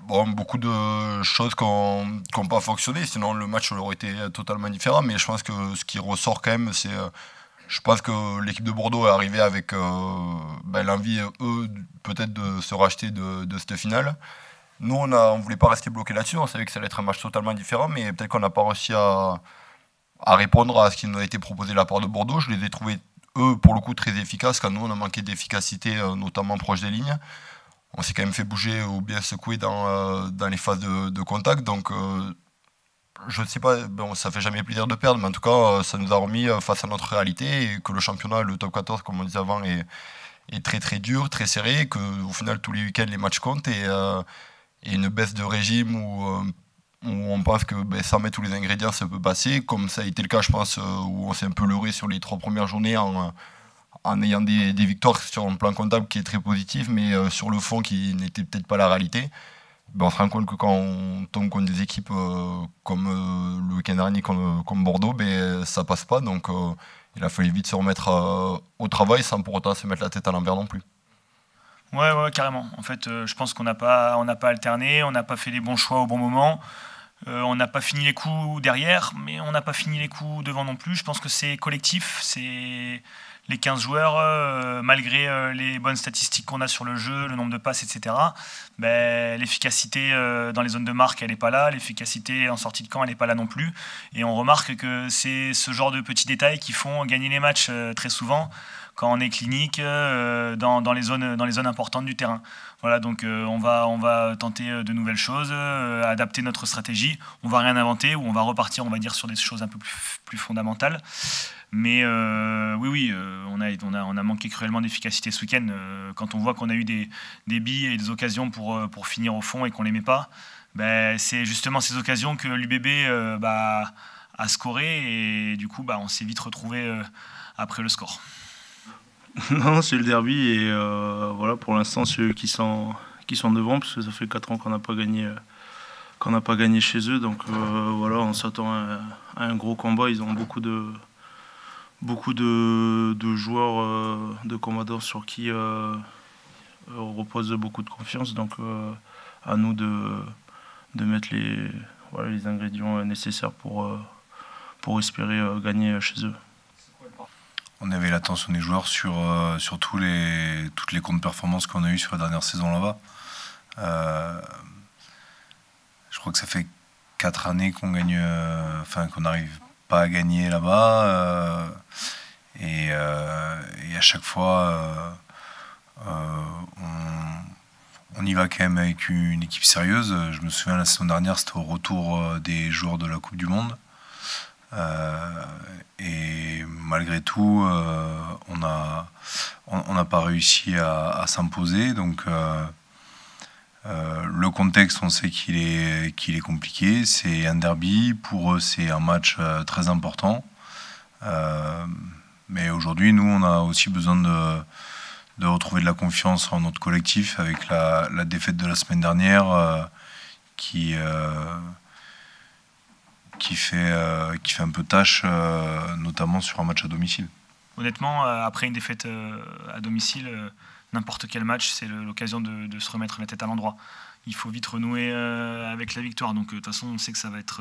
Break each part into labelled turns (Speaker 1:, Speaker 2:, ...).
Speaker 1: Bon, beaucoup de choses qui n'ont pas fonctionné, sinon le match aurait été totalement différent. Mais je pense que ce qui ressort quand même, c'est. Je pense que l'équipe de Bordeaux est arrivée avec l'envie, eux, peut-être de se racheter de cette finale. Nous, on ne voulait pas rester bloqué là-dessus, on savait que ça allait être un match totalement différent, mais peut-être qu'on n'a pas réussi à répondre à ce qui nous a été proposé de la part de Bordeaux. Je les ai trouvés, eux, pour le coup, très efficaces, quand nous, on a manqué d'efficacité, notamment proche des lignes. On s'est quand même fait bouger ou bien secouer dans les phases de contact, donc je ne sais pas, bon, ça fait jamais plaisir de perdre, mais en tout cas, ça nous a remis face à notre réalité, et que le championnat, le top 14, comme on disait avant, est très très dur, très serré, qu'au final, tous les week-ends, les matchs comptent, et une baisse de régime où on pense que sans mettre tous les ingrédients, ça peut passer, comme ça a été le cas, je pense, où on s'est un peu leurré sur les 3 premières journées en ayant des victoires sur un plan comptable qui est très positif, mais sur le fond qui n'était peut-être pas la réalité. On se rend compte que quand on tombe contre des équipes comme le week-end dernier, comme Bordeaux, ça passe pas. Donc il a fallu vite se remettre au travail sans pour autant se mettre la tête à l'envers non plus.
Speaker 2: Ouais, carrément. En fait, je pense qu'on n'a pas alterné, on n'a pas fait les bons choix au bon moment. On n'a pas fini les coups derrière, mais on n'a pas fini les coups devant non plus. Je pense que c'est collectif, c'est les 15 joueurs, malgré les bonnes statistiques qu'on a sur le jeu, le nombre de passes, etc. L'efficacité dans les zones de marque, elle n'est pas là. L'efficacité en sortie de camp, elle n'est pas là non plus. Et on remarque que c'est ce genre de petits détails qui font gagner les matchs très souvent quand on est clinique dans les zones importantes du terrain. Voilà, donc on va tenter de nouvelles choses, adapter notre stratégie. On va rien inventer, ou on va repartir, on va dire, sur des choses un peu plus fondamentales. Mais oui, on a manqué cruellement d'efficacité ce week-end. Quand on voit qu'on a eu des billes et des occasions pour finir au fond et qu'on ne les met pas, c'est justement ces occasions que l'UBB a scoré, et du coup on s'est vite retrouvé après le score.
Speaker 3: Non, c'est le derby, et voilà, pour l'instant c'est eux qui sont devant, parce que ça fait 4 ans qu'on n'a pas gagné chez eux. Donc voilà, on s'attend à un gros combat. Ils ont beaucoup de joueurs de combattants sur qui repose beaucoup de confiance. Donc à nous de mettre les ingrédients nécessaires pour espérer gagner chez eux.
Speaker 4: On avait l'attention des joueurs sur toutes les contre-performances qu'on a eues sur la dernière saison là-bas. Je crois que ça fait 4 années qu'on n'arrive pas à gagner là-bas. Et à chaque fois, on y va quand même avec une équipe sérieuse. Je me souviens, la saison dernière, c'était au retour des joueurs de la Coupe du Monde. Et malgré tout, on n'a pas réussi à s'imposer. Donc le contexte, on sait qu'il est compliqué. C'est un derby, pour eux c'est un match très important. Mais aujourd'hui, nous, on a aussi besoin de retrouver de la confiance en notre collectif, avec la défaite de la semaine dernière qui fait un peu tâche, notamment sur un match à domicile.
Speaker 2: Honnêtement, après une défaite à domicile, n'importe quel match, c'est l'occasion de se remettre la tête à l'endroit. Il faut vite renouer avec la victoire. Donc de toute façon, on sait que ça va être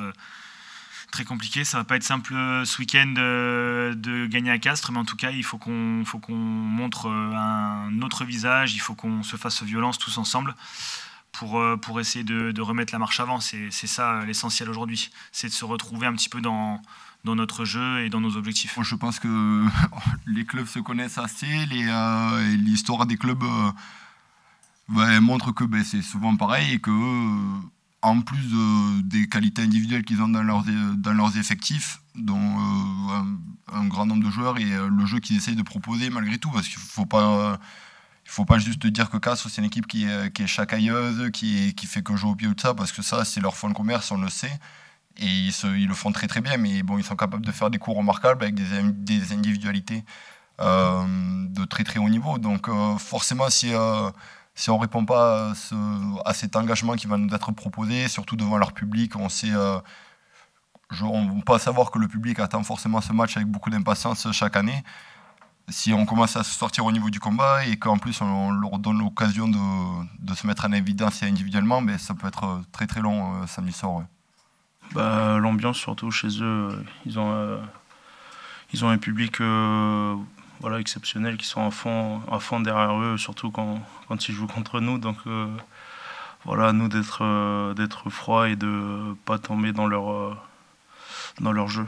Speaker 2: très compliqué. Ça va pas être simple ce week-end de gagner à Castres, mais en tout cas, il faut qu'on montre un autre visage. Il faut qu'on se fasse violence tous ensemble pour essayer de remettre la marche avant. C'est ça l'essentiel aujourd'hui. C'est de se retrouver un petit peu dans notre jeu et dans nos objectifs.
Speaker 1: Je pense que les clubs se connaissent assez. L'histoire des clubs montre que c'est souvent pareil, et que en plus des qualités individuelles qu'ils ont dans leurs effectifs, dont un grand nombre de joueurs, et le jeu qu'ils essayent de proposer malgré tout, parce qu'il ne faut pas juste dire que Castres, c'est une équipe qui est chacailleuse, qui fait que jouer au pied ou de ça, parce que ça, c'est leur fond de commerce, on le sait. Et ils le font très très bien, mais bon, ils sont capables de faire des coups remarquables avec des individualités de très très haut niveau. Donc forcément, si on ne répond pas à cet engagement qui va nous être proposé, surtout devant leur public, on peut savoir que le public attend forcément ce match avec beaucoup d'impatience chaque année. si on commence à se sortir au niveau du combat et qu'en plus on leur donne l'occasion de se mettre en évidence et individuellement, mais ça peut être très très long samedi soir. Ouais.
Speaker 3: Bah, l'ambiance surtout chez eux, ils ont un public voilà, exceptionnel qui sont à fond derrière eux, surtout quand ils jouent contre nous. Donc voilà, à nous d'être froids et de pas tomber dans leur jeu.